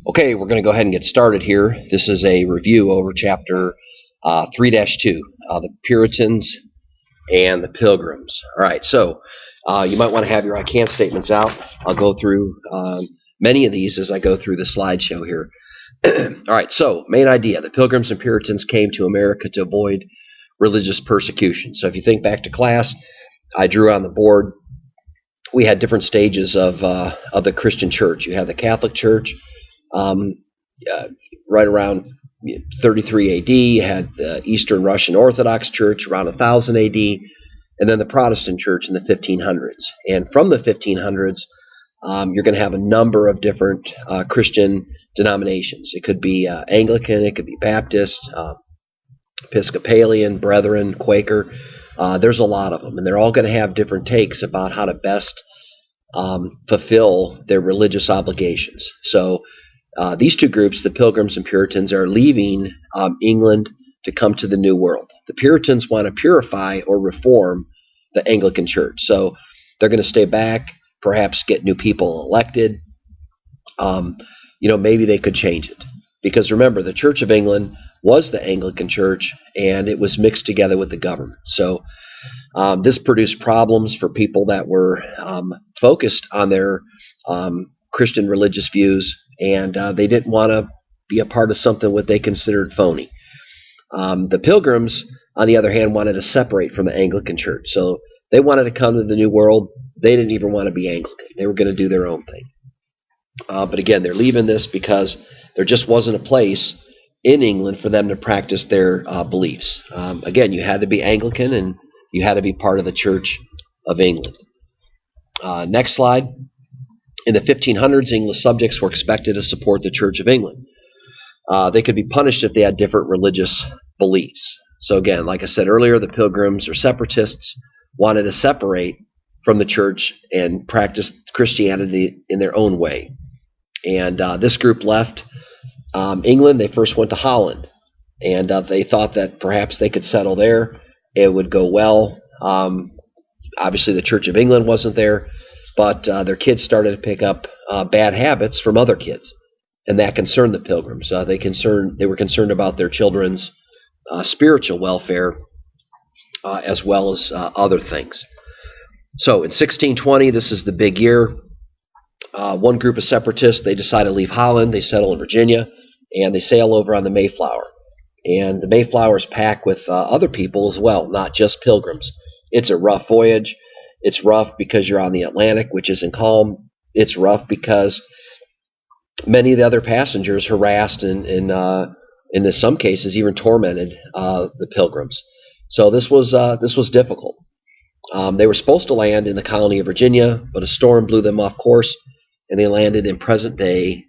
Okay, we're going to go ahead and get started here. This is a review over chapter 3-2, the Puritans and the Pilgrims. All right, so you might want to have your I can't statements out. I'll go through many of these as I go through the slideshow here. All right, so main idea. The Pilgrims and Puritans came to America to avoid religious persecution. So if you think back to class, I drew on the board. We had different stages of the Christian church. You had the Catholic Church, right around 33 AD. You had the Eastern Russian Orthodox Church around 1000 AD, and then the Protestant Church in the 1500s. And from the 1500s, you're going to have a number of different Christian denominations. It could be Anglican, it could be Baptist, Episcopalian, Brethren, Quaker. There's a lot of them, and they're all going to have different takes about how to best fulfill their religious obligations. So these two groups, the Pilgrims and Puritans, are leaving England to come to the New World. The Puritans want to purify or reform the Anglican Church. So they're going to stay back, perhaps get new people elected. Maybe they could change it. Because remember, the Church of England was the Anglican Church, and it was mixed together with the government. So this produced problems for people that were focused on their Christian religious views, and they didn't want to be a part of something what they considered phony. The Pilgrims, on the other hand, wanted to separate from the Anglican Church. So they wanted to come to the New World. They didn't even want to be Anglican. They were going to do their own thing. But again, they're leaving this because there just wasn't a place in England for them to practice their beliefs. Again, you had to be Anglican and you had to be part of the Church of England. Next slide. In the 1500s, English subjects were expected to support the Church of England. They could be punished if they had different religious beliefs. So again, like I said earlier, the Pilgrims or separatists wanted to separate from the church and practice Christianity in their own way. And this group left England. They first went to Holland, and they thought that perhaps they could settle there. It would go well. Obviously, the Church of England wasn't there, but their kids started to pick up bad habits from other kids, and that concerned the Pilgrims. They were concerned about their children's spiritual welfare as well as other things. So in 1620, this is the big year. One group of separatists, they decide to leave Holland. They settle in Virginia, and they sail over on the Mayflower. And the Mayflower is packed with other people as well, not just Pilgrims. It's a rough voyage. It's rough because you're on the Atlantic, which isn't calm. It's rough because many of the other passengers harassed and in some cases even tormented the Pilgrims. So this was difficult. They were supposed to land in the colony of Virginia, but a storm blew them off course, and they landed in present-day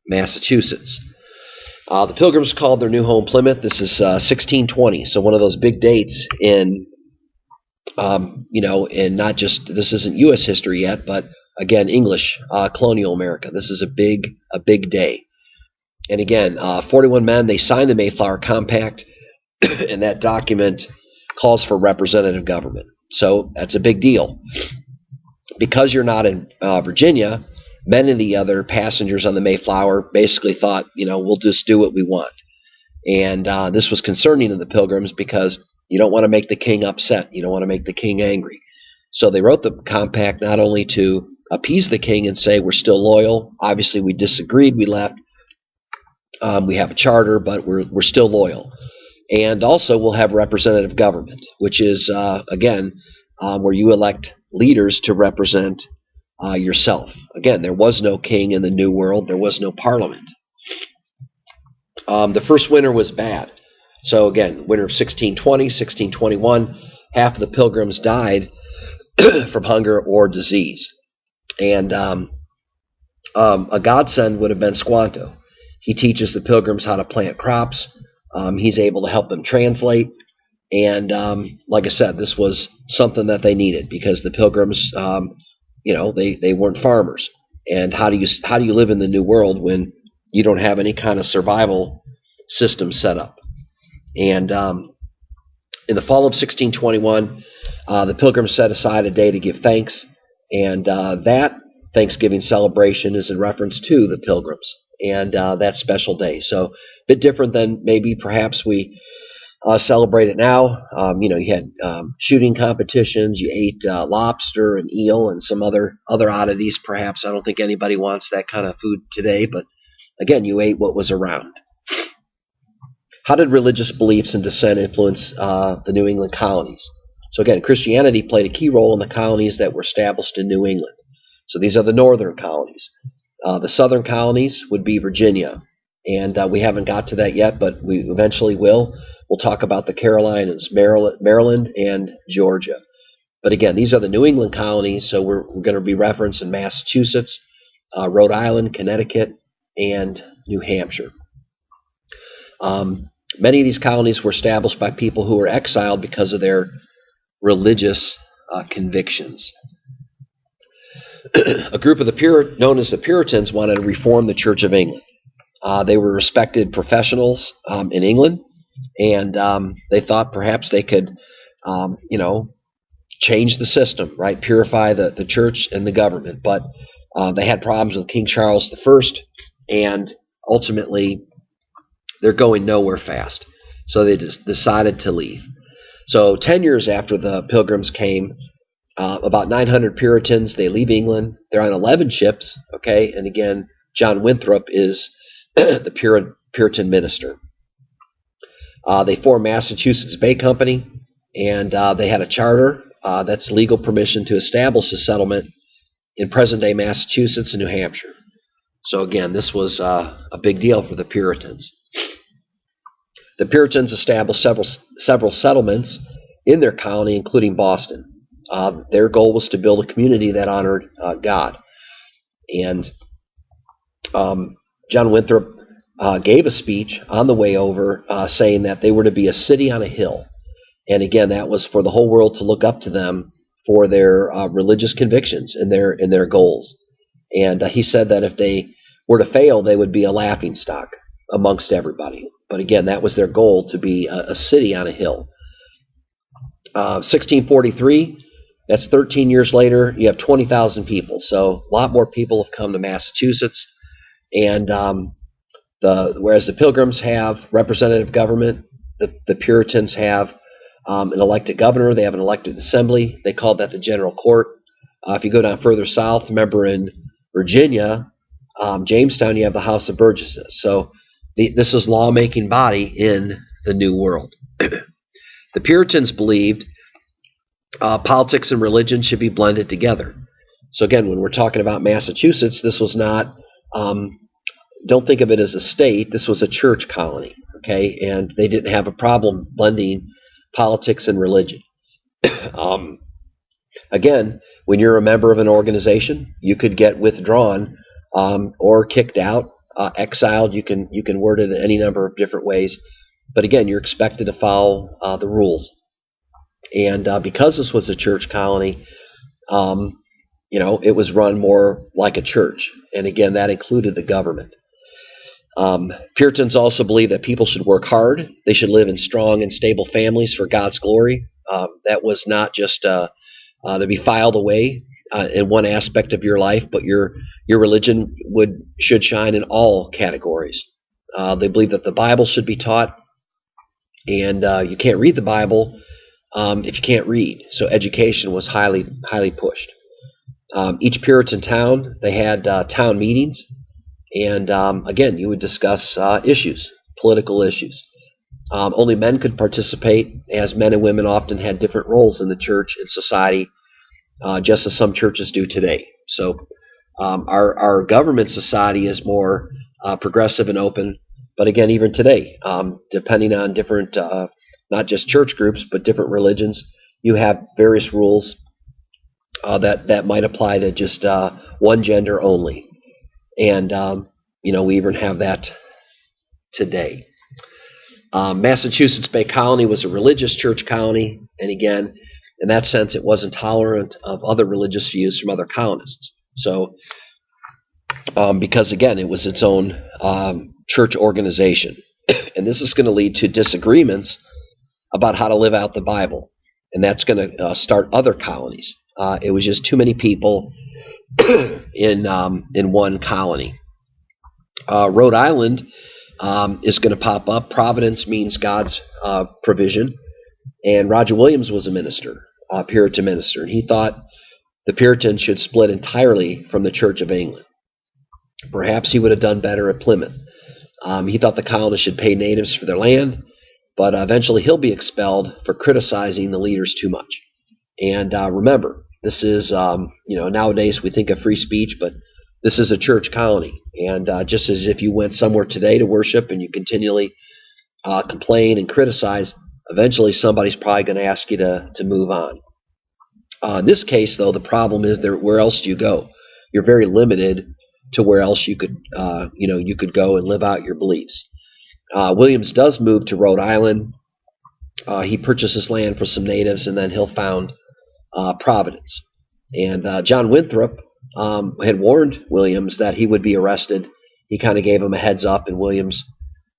Massachusetts. The Pilgrims called their new home Plymouth. This is 1620, so one of those big dates in, in not just, this isn't U.S. history yet, but again, English colonial America. This is a big day. And again, 41 men, they signed the Mayflower Compact, and that document calls for representative government. So that's a big deal. Because you're not in Virginia, many of the other passengers on the Mayflower basically thought, we'll just do what we want. And this was concerning to the Pilgrims because you don't want to make the king upset. You don't want to make the king angry. So they wrote the compact not only to appease the king and say we're still loyal. Obviously, we disagreed. We left. We have a charter, but we're still loyal. And also we'll have representative government, which is, where you elect leaders to represent yourself. Again, there was no king in the New World. There was no parliament. The first winter was bad. So again, winter of 1620, 1621, half of the Pilgrims died from hunger or disease. And a godsend would have been Squanto. He teaches the Pilgrims how to plant crops. He's able to help them translate. And like I said, this was something that they needed because the Pilgrims, they weren't farmers. And how do you live in the New World when you don't have any kind of survival system set up? And in the fall of 1621, the Pilgrims set aside a day to give thanks. And that Thanksgiving celebration is in reference to the Pilgrims. and that special day. So a bit different than maybe perhaps we celebrate it now. You had shooting competitions. You ate lobster and eel and some other oddities. Perhaps I don't think anybody wants that kind of food today, but again, you ate what was around. How did religious beliefs and descent influence the New England colonies? So again, Christianity played a key role in the colonies that were established in New England. So these are the northern colonies. The southern colonies would be Virginia, and we haven't got to that yet, but we eventually will. We'll talk about the Carolinas, Maryland, and Georgia. But again, these are the New England colonies, so we're going to be referencing Massachusetts, Rhode Island, Connecticut, and New Hampshire. Many of these colonies were established by people who were exiled because of their religious convictions. A group of known as the Puritans wanted to reform the Church of England. They were respected professionals in England, and they thought perhaps they could, change the system, right? Purify the church and the government. But they had problems with King Charles I, and ultimately they're going nowhere fast. So they just decided to leave. So 10 years after the Pilgrims came, about 900 Puritans, they leave England. They're on 11 ships, okay? And again, John Winthrop is the Puritan minister. They formed Massachusetts Bay Company, and they had a charter that's legal permission to establish a settlement in present-day Massachusetts and New Hampshire. So again, this was a big deal for the Puritans. The Puritans established several settlements in their colony, including Boston. Their goal was to build a community that honored God. And John Winthrop gave a speech on the way over saying that they were to be a city on a hill. And again, that was for the whole world to look up to them for their religious convictions and their goals. And he said that if they were to fail, they would be a laughingstock amongst everybody. But again, that was their goal, to be a city on a hill. 1643, that's 13 years later, you have 20,000 people. So a lot more people have come to Massachusetts. And whereas the Pilgrims have representative government, the Puritans have an elected governor. They have an elected assembly. They called that the General Court. If you go down further south, remember in Virginia, Jamestown, you have the House of Burgesses. So this is lawmaking body in the New World. The Puritans believed politics and religion should be blended together. So again, when we're talking about Massachusetts, this was not, don't think of it as a state, this was a church colony, okay? And they didn't have a problem blending politics and religion. Again, when you're a member of an organization, you could get withdrawn or kicked out, exiled. You can word it in any number of different ways. But again, you're expected to follow the rules. And because this was a church colony, it was run more like a church. And again, that included the government. Puritans also believed that people should work hard. They should live in strong and stable families for God's glory. That was not just to be filed away in one aspect of your life, but your religion should shine in all categories. They believed that the Bible should be taught, and you can't read the Bible if you can't read. So education was highly pushed. Each Puritan town, they had town meetings, and again, you would discuss issues, political issues. Only men could participate, as men and women often had different roles in the church and society, just as some churches do today. So our government society is more progressive and open, but again, even today, depending on different, not just church groups, but different religions, you have various rules that might apply to just one gender only. And, we even have that today. Massachusetts Bay Colony was a religious church colony. And again, in that sense, it wasn't tolerant of other religious views from other colonists. So, because again, it was its own church organization. And this is going to lead to disagreements about how to live out the Bible. And that's going to start other colonies. It was just too many people in one colony. Rhode Island is going to pop up. Providence means God's provision. And Roger Williams was a minister, a Puritan minister. And he thought the Puritans should split entirely from the Church of England. Perhaps he would have done better at Plymouth. He thought the colonists should pay natives for their land, but eventually he'll be expelled for criticizing the leaders too much. And remember, this is, nowadays we think of free speech, but this is a church colony. And just as if you went somewhere today to worship and you continually complain and criticize, eventually somebody's probably going to ask you to move on. In this case, though, the problem is where else do you go? You're very limited to where else you could go and live out your beliefs. Williams does move to Rhode Island. He purchases land for some natives, and then he'll found Providence. And John Winthrop had warned Williams that he would be arrested. He kind of gave him a heads up, and Williams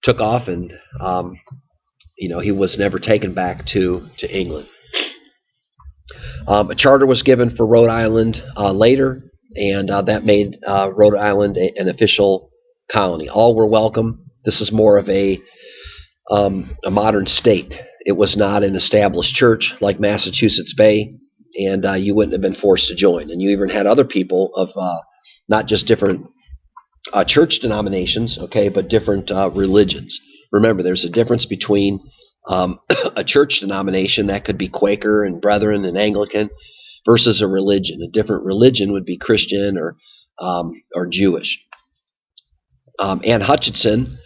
took off, and he was never taken back to England. A charter was given for Rhode Island later, and that made Rhode Island an official colony. All were welcome. This is more of a modern state. It was not an established church like Massachusetts Bay, and you wouldn't have been forced to join. And you even had other people of not just different church denominations, but different religions. Remember, there's a difference between a church denomination that could be Quaker and Brethren and Anglican versus a religion. A different religion would be Christian or Jewish. Anne Hutchinson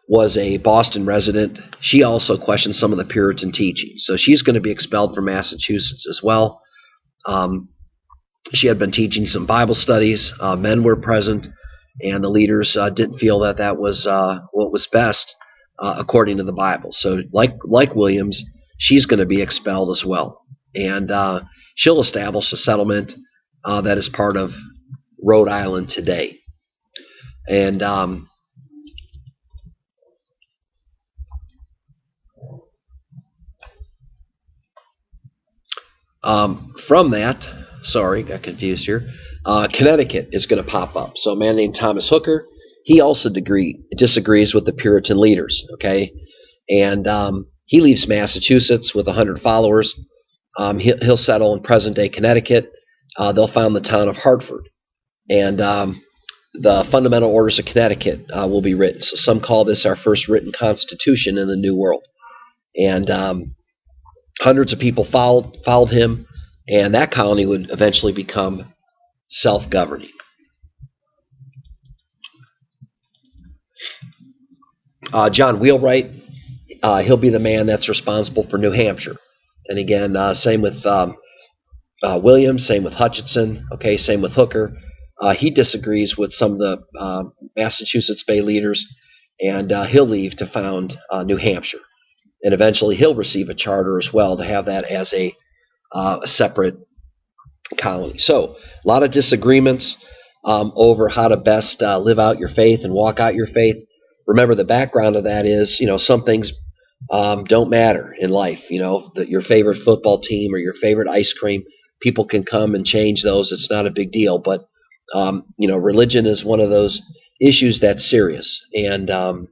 was a Boston resident. She also questioned some of the Puritan teaching. So she's going to be expelled from Massachusetts as well. She had been teaching some Bible studies. Men were present, and the leaders didn't feel that was what was best according to the Bible. So like Williams, she's going to be expelled as well. And she'll establish a settlement that is part of Rhode Island today. And from that, sorry, got confused here, Connecticut is going to pop up. So a man named Thomas Hooker, he also disagrees with the Puritan leaders, and he leaves Massachusetts with 100 followers. He'll settle in present-day Connecticut. They'll found the town of Hartford, and the Fundamental Orders of Connecticut will be written. So some call this our first written constitution in the New World. And hundreds of people followed him, and that colony would eventually become self-governing. John Wheelwright, he'll be the man that's responsible for New Hampshire. And again, same with Williams, same with Hutchinson, same with Hooker. He disagrees with some of the Massachusetts Bay leaders, and he'll leave to found New Hampshire. And eventually he'll receive a charter as well to have that as a separate colony. So a lot of disagreements over how to best live out your faith and walk out your faith. Remember, the background of that is, some things don't matter in life. Your favorite football team or your favorite ice cream, people can come and change those. It's not a big deal. But, religion is one of those issues that's serious. And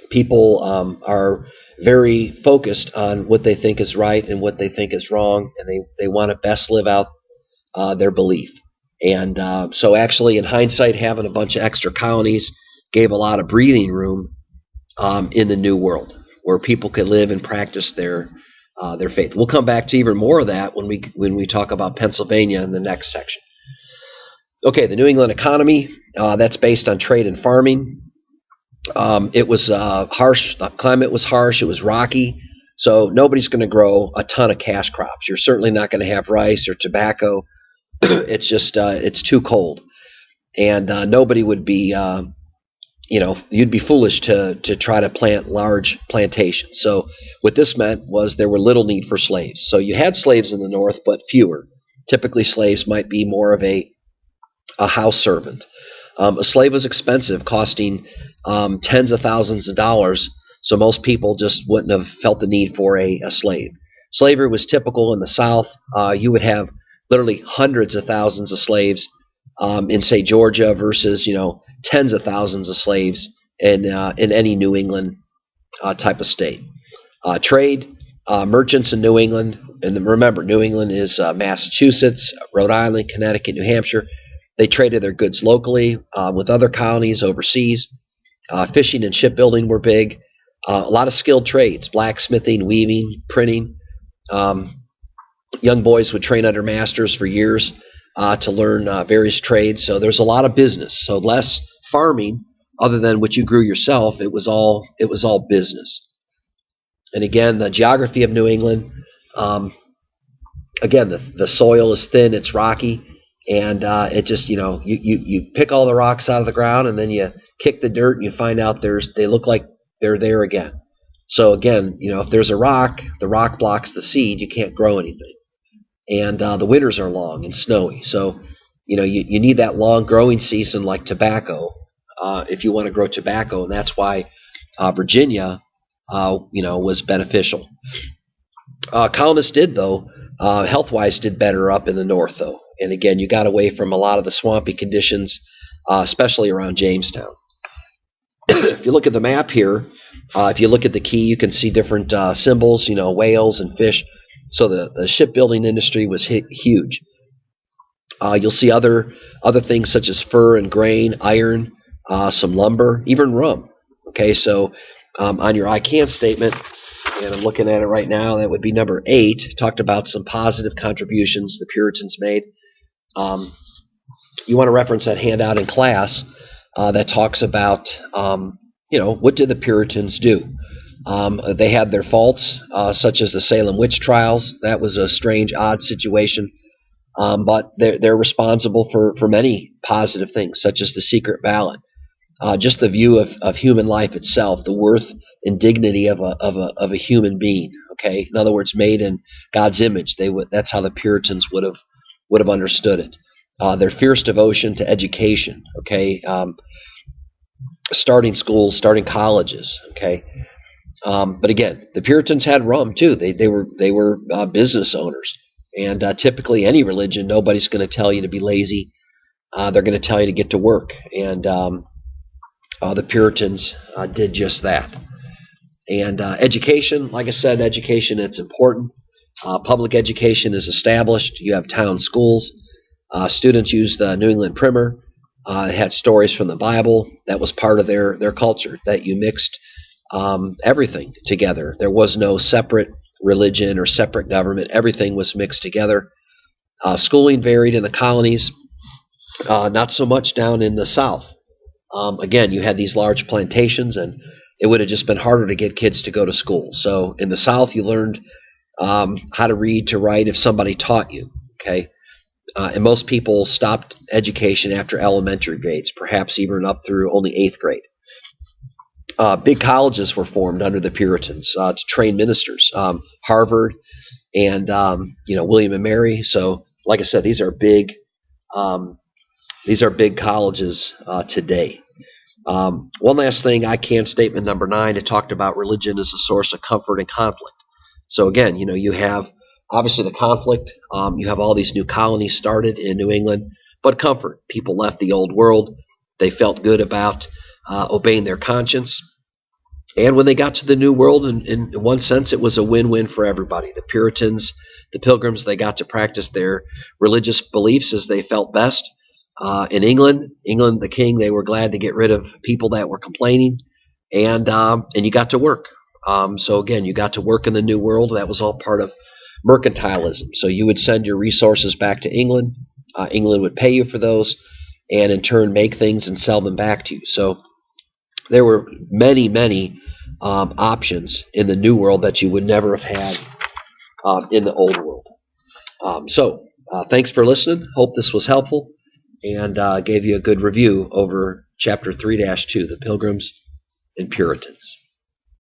people are very focused on what they think is right and what they think is wrong, and they want to best live out their belief. And so actually, in hindsight, having a bunch of extra colonies gave a lot of breathing room in the New World, where people could live and practice their faith. We'll come back to even more of that when we talk about Pennsylvania in the next section. Okay, the New England economy, that's based on trade and farming. It was harsh. The climate was harsh. It was rocky. So nobody's going to grow a ton of cash crops. You're certainly not going to have rice or tobacco. It's just it's too cold, and nobody would be you'd be foolish to try to plant large plantations. So what this meant was there were little need for slaves. So you had slaves in the North, but fewer. Typically, slaves might be more of a house servant. A slave was expensive, costing tens of thousands of dollars, so most people just wouldn't have felt the need for a slave. Slavery was typical in the South. You would have literally hundreds of thousands of slaves in, say, Georgia versus, tens of thousands of slaves in any New England type of state. Trade, merchants in New England, and remember, New England is Massachusetts, Rhode Island, Connecticut, New Hampshire. They traded their goods locally with other colonies overseas. Fishing and shipbuilding were big. A lot of skilled trades, blacksmithing, weaving, printing. Young boys would train under masters for years to learn various trades. So there's a lot of business. So less farming, other than what you grew yourself. It was all business. And again, the geography of New England. Again, the soil is thin. It's rocky, and it just you pick all the rocks out of the ground, and then you kick the dirt, and you find out they look like they're there again. So again, if there's a rock, the rock blocks the seed. You can't grow anything. And the winters are long and snowy. So, you need that long growing season like tobacco if you want to grow tobacco. And that's why Virginia, was beneficial. Colonists did, though, health-wise did better up in the north, though. And again, you got away from a lot of the swampy conditions, especially around Jamestown. If you look at the map here, if you look at the key, you can see different symbols, whales and fish. So the shipbuilding industry was huge. You'll see other things such as fur and grain, iron, some lumber, even rum. Okay, so on your I can statement, and I'm looking at it right now, that would be number 8, talked about some positive contributions the Puritans made. You want to reference that handout in class that talks about, what did the Puritans do? They had their faults, such as the Salem witch trials. That was a strange, odd situation. But they're responsible for many positive things, such as the secret ballot. Just the view of human life itself, the worth and dignity of a human being. Okay, in other words, made in God's image. That's how the Puritans would have understood it. Their fierce devotion to education. Okay, starting schools, starting colleges. Okay. But again, the Puritans had rum too. They were business owners, and typically any religion, nobody's going to tell you to be lazy. They're going to tell you to get to work, and the Puritans did just that. And education, like I said, education, it's important. Public education is established. You have town schools. Students use the New England Primer. They had stories from the Bible. That was part of their culture, that you mixed everything together. There was no separate religion or separate government. Everything was mixed together. Schooling varied in the colonies, not so much down in the South. Again, you had these large plantations, and it would have just been harder to get kids to go to school. So in the South, you learned how to read, to write if somebody taught you. Okay, and most people stopped education after elementary grades, perhaps even up through only 8th grade. Big colleges were formed under the Puritans to train ministers. Harvard and William and Mary. So, like I said, these are big colleges today. One last thing, I can statement number 9. It talked about religion as a source of comfort and conflict. So again, you have obviously the conflict. You have all these new colonies started in New England, but comfort. People left the old world. They felt good about obeying their conscience. And when they got to the New World, in one sense, it was a win-win for everybody. The Puritans, the Pilgrims, they got to practice their religious beliefs as they felt best. In England, the king, they were glad to get rid of people that were complaining, and you got to work. So again, you got to work in the New World. That was all part of mercantilism. So you would send your resources back to England. England would pay you for those, and in turn make things and sell them back to you. So there were many options in the New World that you would never have had in the Old World. So thanks for listening. Hope this was helpful and gave you a good review over Chapter 3-2, the Pilgrims and Puritans.